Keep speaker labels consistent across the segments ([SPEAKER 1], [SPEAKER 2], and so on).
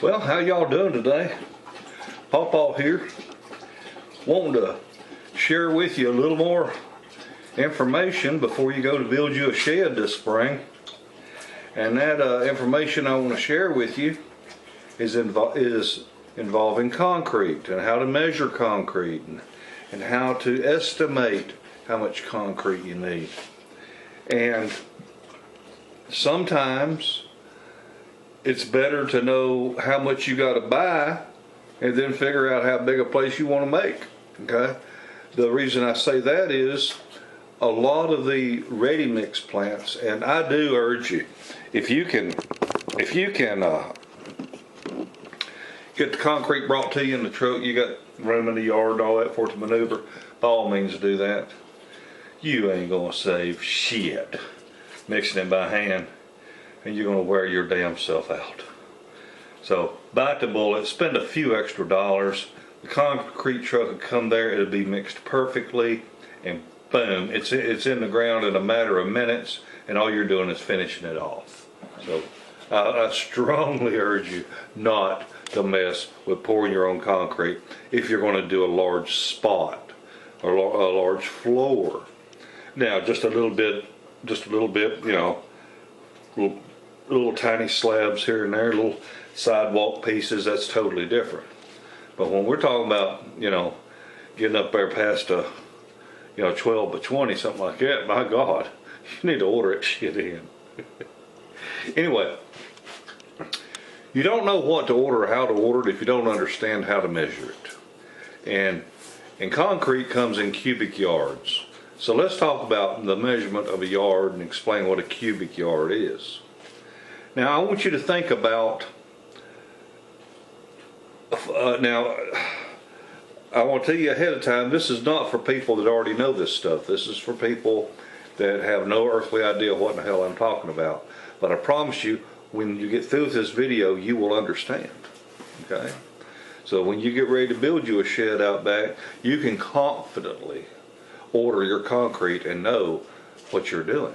[SPEAKER 1] Well, how y'all doing today? Pawpaw here, wanting to share with you a little more information before you go to build you a shed this spring. And that information I want to share with you is involving concrete and how to measure concrete and how to estimate how much concrete you need. And sometimes it's better to know how much you got to buy and then figure out how big a place you want to make. Okay? The reason I say that is a lot of the ready mix plants, and I do urge you, if you can get the concrete brought to you in the truck, you got room in the yard and all that for it to maneuver, by all means do that. You ain't gonna save shit mixing it by hand, and you're gonna wear your damn self out. So bite the bullet, spend a few extra dollars. The concrete truck will come there, it'll be mixed perfectly, and boom, it's in the ground in a matter of minutes, and all you're doing is finishing it off. So I strongly urge you not to mess with pouring your own concrete if you're going to do a large spot or a large floor. Now, just a little bit, you know, little tiny slabs here and there, little sidewalk pieces, that's totally different. But when we're talking about, you know, getting up there past a, you know, 12 by 20, something like that, my God, you need to order that shit in. Anyway, you don't know what to order or how to order it if you don't understand how to measure it. And concrete comes in cubic yards. So let's talk about the measurement of a yard and explain what a cubic yard is. Now I want you to think about, now I want to tell you ahead of time, this is not for people that already know this stuff. This is for people that have no earthly idea what the hell I'm talking about. But I promise you, when you get through with this video, you will understand. Okay? So when you get ready to build you a shed out back, you can confidently order your concrete and know what you're doing.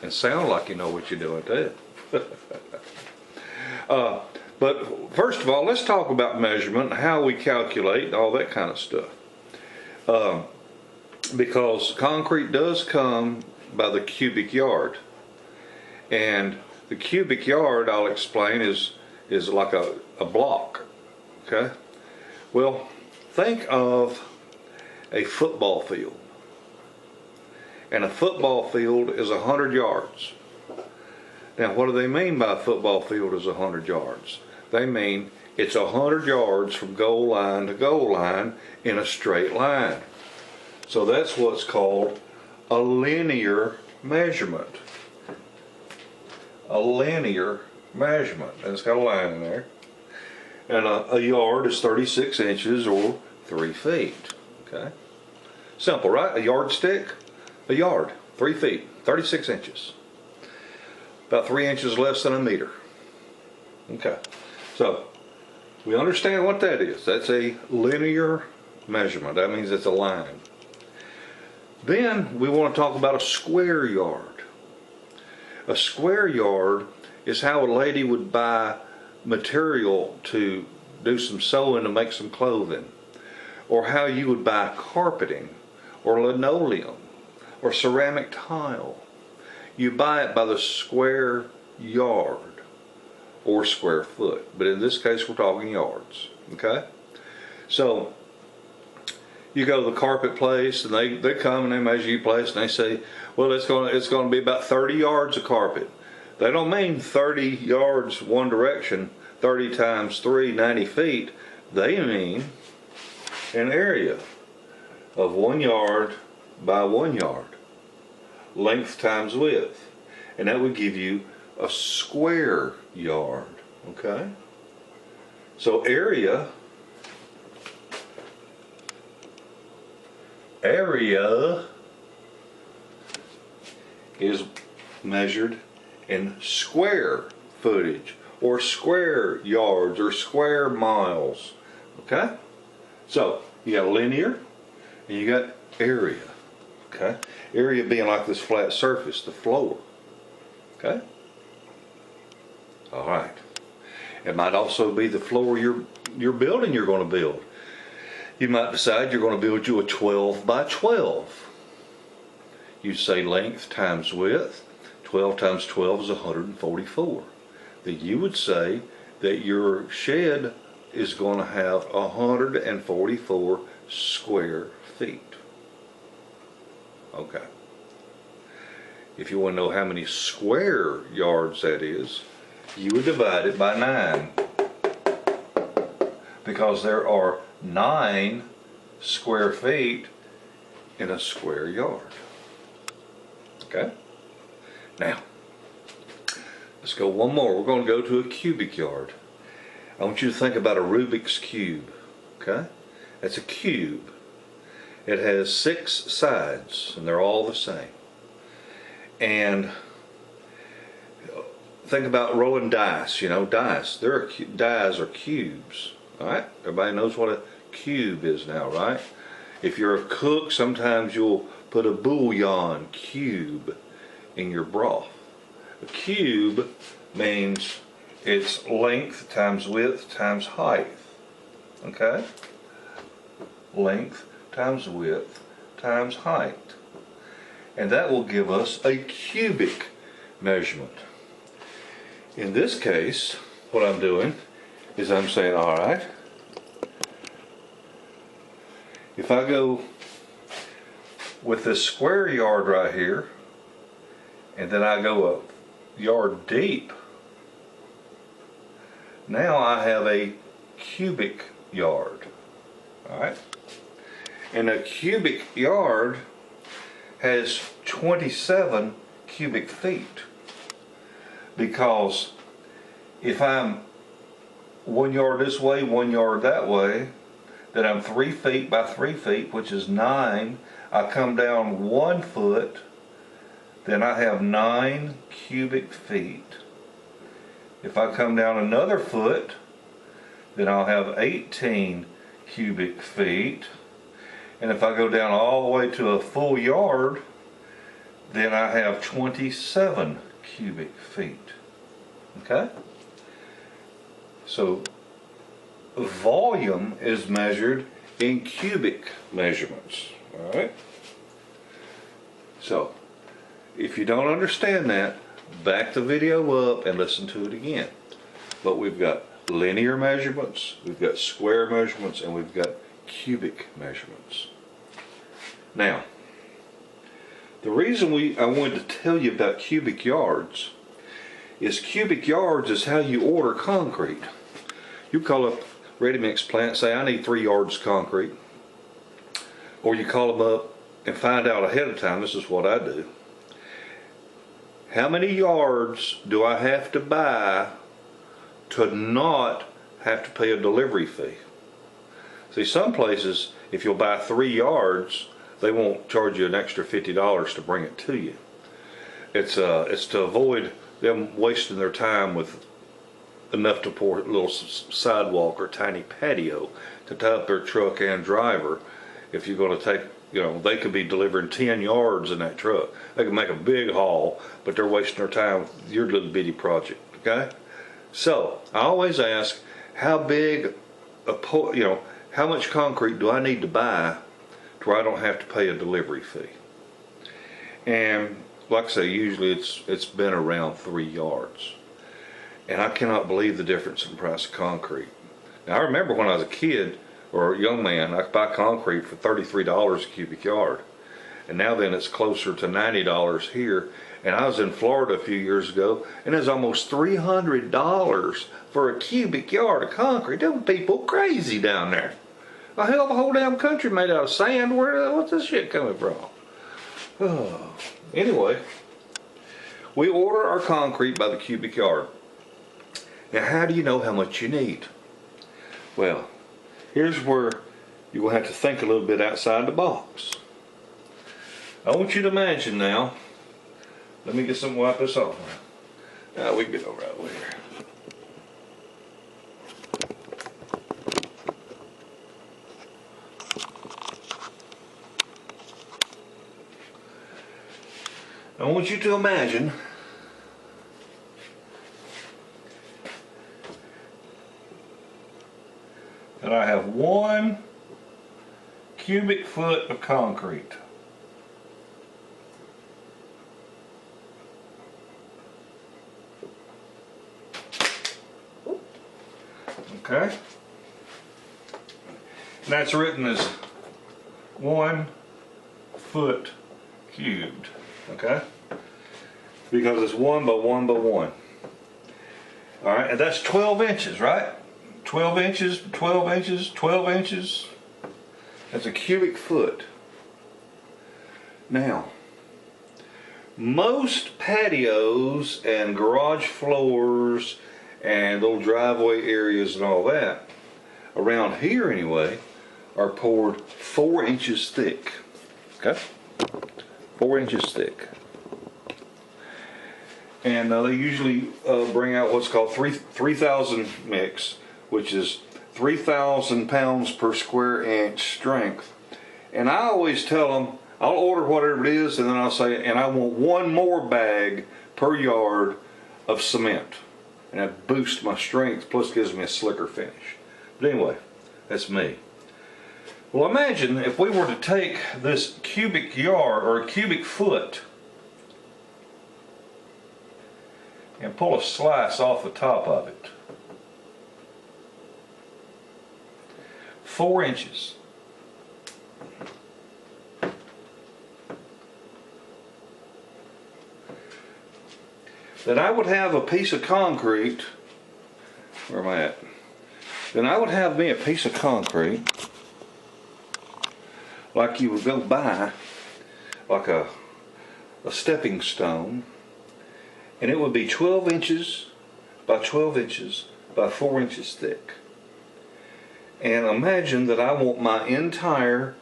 [SPEAKER 1] And sound like you know what you're doing too. But first of all, let's talk about measurement, how we calculate, all that kind of stuff. Because concrete does come by the cubic yard. And the cubic yard, I'll explain, is like a block. Okay? Well, think of a football field. And a football field is 100 yards. Now, what do they mean by a football field is 100 yards? They mean it's 100 yards from goal line to goal line in a straight line. So that's what's called a linear measurement. A linear measurement. And it's got a line in there. And a yard is 36 inches or 3 feet. Okay? Simple, right? A yardstick, a yard, 3 feet, 36 inches. About 3 inches less than a meter. Okay. So, we understand what that is. That's a linear measurement. That means it's a line. Then we want to talk about a square yard. A square yard is how a lady would buy material to do some sewing to make some clothing. Or how you would buy carpeting or linoleum or ceramic tile. You buy it by the square yard or square foot, but in this case we're talking yards. Okay, so you go to the carpet place and they come and they measure your place and they say, well, it's going to be about 30 yards of carpet. They don't mean 30 yards one direction, 30 times 3, 90 feet. They mean an area of 1 yard by 1 yard, length times width, and that would give you a square yard. Okay, so area is measured in square footage or square yards or square miles. Okay, so you got linear and you got area. Okay, area being like this flat surface, the floor. Okay, all right. It might also be the floor your building you're going to build. You might decide you're going to build you a 12 by 12. You say length times width. 12 times 12 is 144. Then you would say that your shed is going to have 144 square feet. Okay. If you want to know how many square yards that is, you would divide it by 9. Because there are 9 square feet in a square yard. Okay? Now, let's go one more. We're going to go to a cubic yard. I want you to think about a Rubik's Cube. Okay? That's a cube. It has 6 sides, and they're all the same. And think about rolling dice. You know, dice. Dice are cubes. All right? Everybody knows what a cube is now, right? If you're a cook, sometimes you'll put a bouillon cube in your broth. A cube means it's length times width times height. Okay? Length times width times height. And that will give us a cubic measurement. In this case, what I'm doing is I'm saying, all right, if I go with this square yard right here, and then I go a yard deep, now I have a cubic yard. All right? And a cubic yard has 27 cubic feet. Because if I'm 1 yard this way, 1 yard that way, then I'm 3 feet by 3 feet, which is 9. I come down 1 foot, then I have 9 cubic feet. If I come down another foot, then I'll have 18 cubic feet. And if I go down all the way to a full yard, then I have 27 cubic feet. Okay? So volume is measured in cubic measurements. All right? So if you don't understand that, back the video up and listen to it again. But we've got linear measurements, we've got square measurements, and we've got cubic measurements. Now, the reason I wanted to tell you about cubic yards is how you order concrete. You call up ready-mix plant, say I need 3 yards concrete, or you call them up and find out ahead of time. This is what I do. How many yards do I have to buy to not have to pay a delivery fee? See, some places, if you'll buy 3 yards, they won't charge you an extra $50 to bring it to you. It's to avoid them wasting their time with enough to pour a little sidewalk or tiny patio to tie up their truck and driver. If you're going to take, you know, they could be delivering 10 yards in that truck. They can make a big haul, but they're wasting their time with your little bitty project. Okay? So I always ask, how big how much concrete do I need to buy to where I don't have to pay a delivery fee? And like I say, usually it's been around 3 yards. And I cannot believe the difference in the price of concrete. Now I remember when I was a kid or a young man, I could buy concrete for $33 a cubic yard. And now then it's closer to $90 here. And I was in Florida a few years ago, and it was almost $300 for a cubic yard of concrete. Them people crazy down there. The hell, the whole damn country made out of sand. What's this shit coming from? Oh. Anyway, we order our concrete by the cubic yard. Now, how do you know how much you need? Well, here's where you're going to have to think a little bit outside the box. I want you to imagine now. Let me get some wipe this off. Now we can get over right over here. I want you to imagine that I have 1 cubic foot of concrete. Okay? And that's written as 1 foot cubed. Okay? Because it's 1 by 1 by 1. Alright, and that's 12 inches, right? 12 inches, 12 inches, 12 inches. That's a cubic foot. Now, most patios and garage floors and little driveway areas and all that, around here anyway, are poured 4 inches thick. Okay? 4 inches thick. And they usually bring out what's called 3,000 mix, which is 3,000 pounds per square inch strength. And I always tell them, I'll order whatever it is, and then I'll say, and I want 1 more bag per yard of cement. And that boosts my strength, plus gives me a slicker finish. But anyway, that's me. Well, imagine if we were to take this cubic yard, or a cubic foot, and pull a slice off the top of it. 4 inches. Then I would have a piece of concrete. Where am I at? Then I would have me a piece of concrete like you would go buy, like a stepping stone, and it would be 12 inches by 12 inches by 4 inches thick. And imagine that I want my entire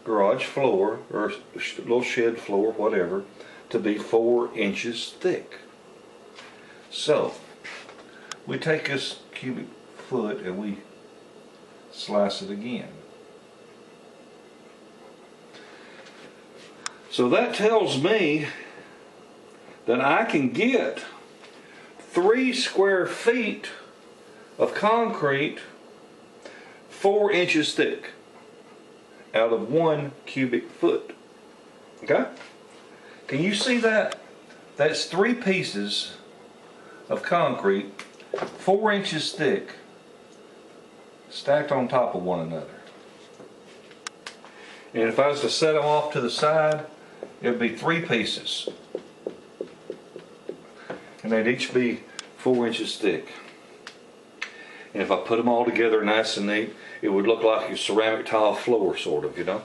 [SPEAKER 1] garage floor, or little shed floor, whatever, to be 4 inches thick. So, we take this cubic foot and we slice it again. So that tells me that I can get 3 square feet of concrete 4 inches thick out of 1 cubic foot. Okay? Can you see that? That's 3 pieces of concrete 4 inches thick stacked on top of one another. And if I was to set them off to the side, it would be 3 pieces. And they'd each be 4 inches thick. And if I put them all together nice and neat, it would look like a ceramic tile floor, sort of, you know.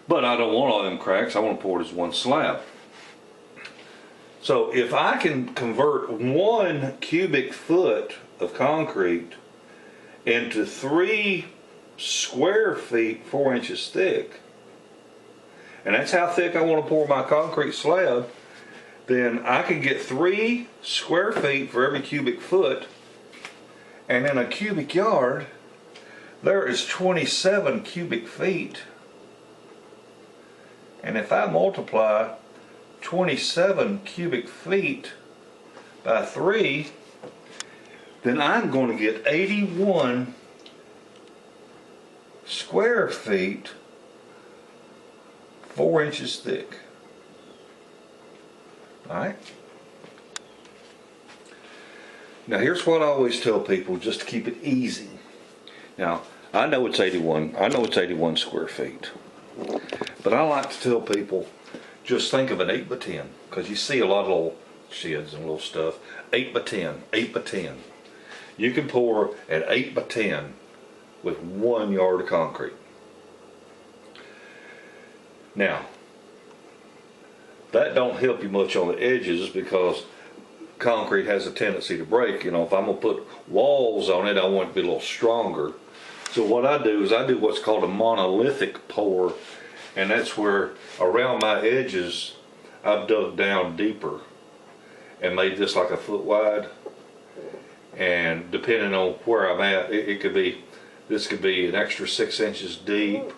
[SPEAKER 1] But I don't want all them cracks. I want to pour it as one slab. So if I can convert 1 cubic foot of concrete into 3 square feet 4 inches thick, and that's how thick I want to pour my concrete slab, then I can get 3 square feet for every cubic foot. And in a cubic yard, there is 27 cubic feet. And if I multiply 27 cubic feet by 3, then I'm going to get 81 square feet 4 inches thick. Alright? Now here's what I always tell people, just to keep it easy. Now, I know it's 81 square feet. But I like to tell people, just think of an 8 by 10, because you see a lot of little sheds and little stuff. 8 by 10, 8 by 10. You can pour an 8 by 10 with 1 yard of concrete. Now, that don't help you much on the edges, because concrete has a tendency to break. You know, if I'm going to put walls on it, I want it to be a little stronger. So what I do is I do what's called a monolithic pour, and that's where around my edges I've dug down deeper and made this like a foot wide. And depending on where I'm at, this could be an extra 6 inches deep,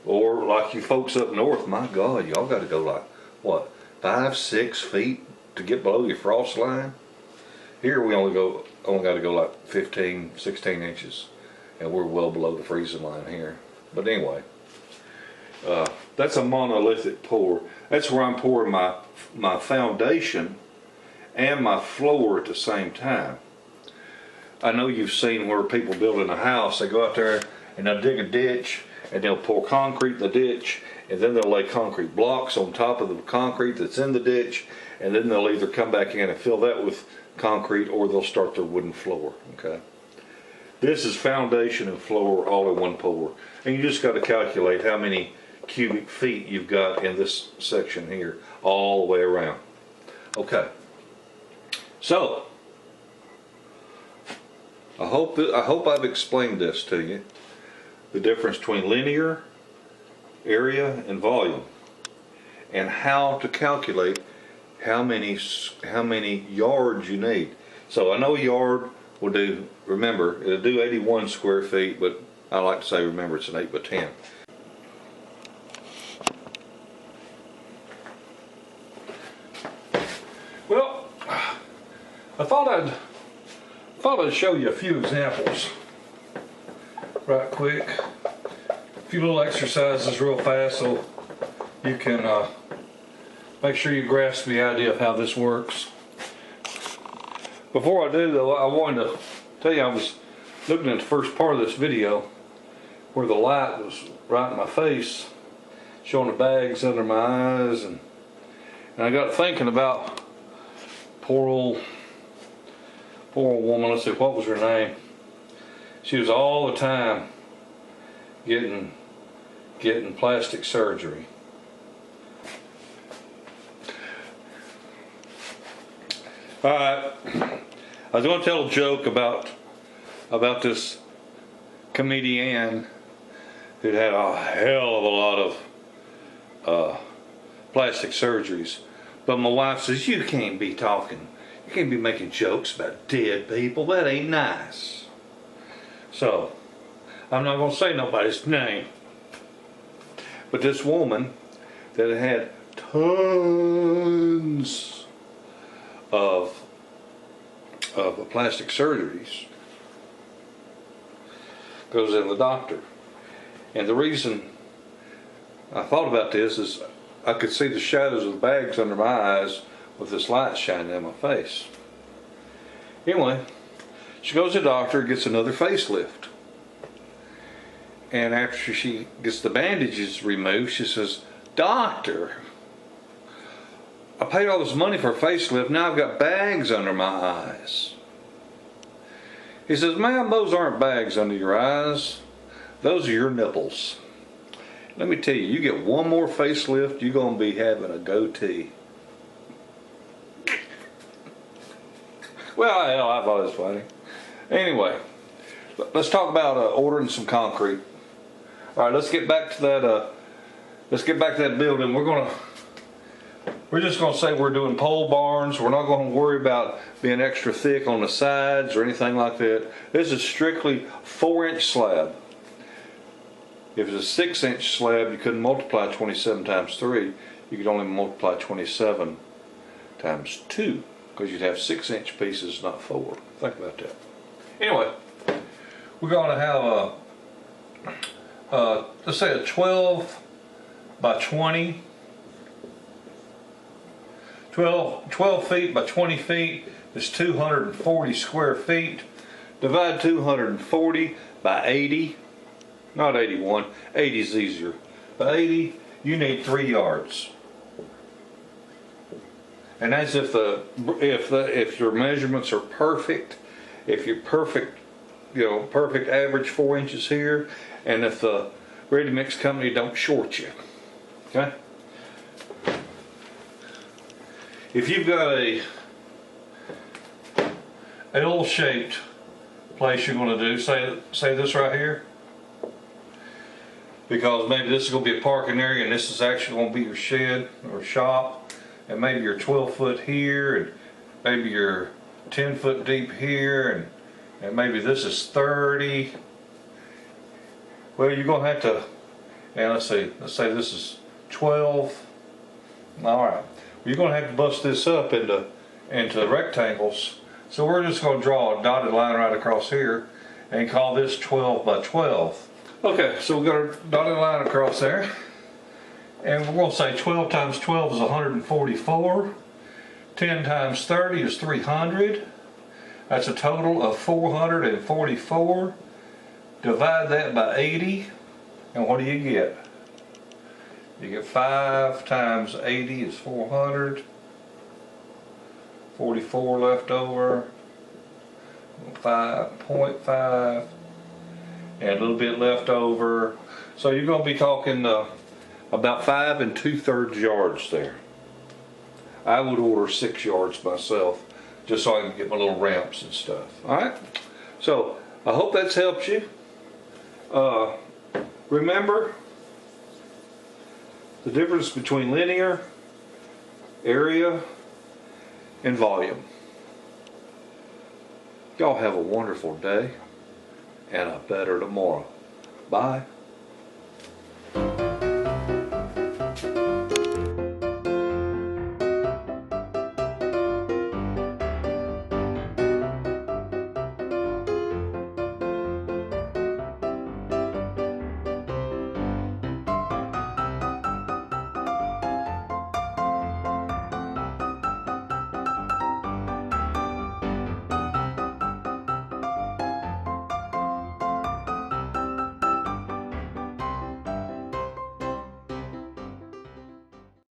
[SPEAKER 1] or like you folks up north, my God, y'all got to go like what, 5-6 feet to get below your frost line. Here we only got to go like 15-16 inches, and we're well below the freezing line here. But anyway, that's a monolithic pour. That's where I'm pouring my foundation and my floor at the same time. I know you've seen where people building a house, they go out there and they'll dig a ditch and they'll pour concrete in the ditch, and then they'll lay concrete blocks on top of the concrete that's in the ditch, and then they'll either come back in and fill that with concrete, or they'll start their wooden floor. Okay, this is foundation and floor all in one pour, and you just got to calculate how many cubic feet you've got in this section here all the way around. Okay, so I hope I've explained this to you, the difference between linear, area, and volume, and how to calculate how many yards you need. So I know a yard will do, remember, it'll do 81 square feet, but I like to say, remember, it's an 8 by 10. Well, I thought I'd show you a few examples right quick. A few little exercises real fast so you can make sure you grasp the idea of how this works. Before I do though, I wanted to tell you I was looking at the first part of this video where the light was right in my face, showing the bags under my eyes, and I got thinking about poor old woman. Let's see, what was her name? She was all the time getting plastic surgery. Alright, I was going to tell a joke about this comedian who'd had a hell of a lot of plastic surgeries. But my wife says, you can't be making jokes about dead people. That ain't nice. So, I'm not going to say nobody's name. But this woman that had tons of plastic surgeries goes in the doctor. And the reason I thought about this is I could see the shadows of the bags under my eyes with this light shining in my face. Anyway, she goes to the doctor, gets another facelift. And after she gets the bandages removed, she says, "Doctor, I paid all this money for a facelift, now I've got bags under my eyes." He says, "Ma'am, those aren't bags under your eyes. Those are your nipples. Let me tell you, you get one more facelift, you're going to be having a goatee." Well, hell, I thought it was funny. Anyway, let's talk about ordering some concrete. All right, let's get back to that. Let's get back to that building. We're just gonna say we're doing pole barns. We're not gonna worry about being extra thick on the sides or anything like that. This is strictly 4-inch slab. If it's a 6-inch slab, you couldn't multiply 27 times 3. You could only multiply 27 times 2, because you'd have 6-inch pieces, not 4. Think about that. Anyway, we're gonna have let's say a 12 by 20. 12 feet by 20 feet is 240 square feet. Divide 240 by 80, not 81, 80 is easier. By 80, you need 3 yards. And that's if your measurements are perfect, if you're perfect, perfect average 4 inches here, and if the ready mix company don't short you. Okay? If you've got a L-shaped place you're going to do, say this right here, because maybe this is going to be a parking area and this is actually going to be your shed or shop, and maybe you're 12 foot here, and maybe you're 10 foot deep here, and maybe this is 30. Well, you're going to have to, and let's say this is 12. All right. You're going to have to bust this up into rectangles. So we're just going to draw a dotted line right across here, and call this 12 by 12. Okay, so we've got our dotted line across there. And we're going to say 12 times 12 is 144. 10 times 30 is 300. That's a total of 444. Divide that by 80, and what do you get? You get 5 times 80 is 400. 44 left over. 5.5. And a little bit left over. So you're going to be talking about 5 2/3 yards there. I would order 6 yards myself, just so I can get my little ramps and stuff. Alright? So, I hope that's helped you. Remember the difference between linear, area, and volume. Y'all have a wonderful day and a better tomorrow. Bye.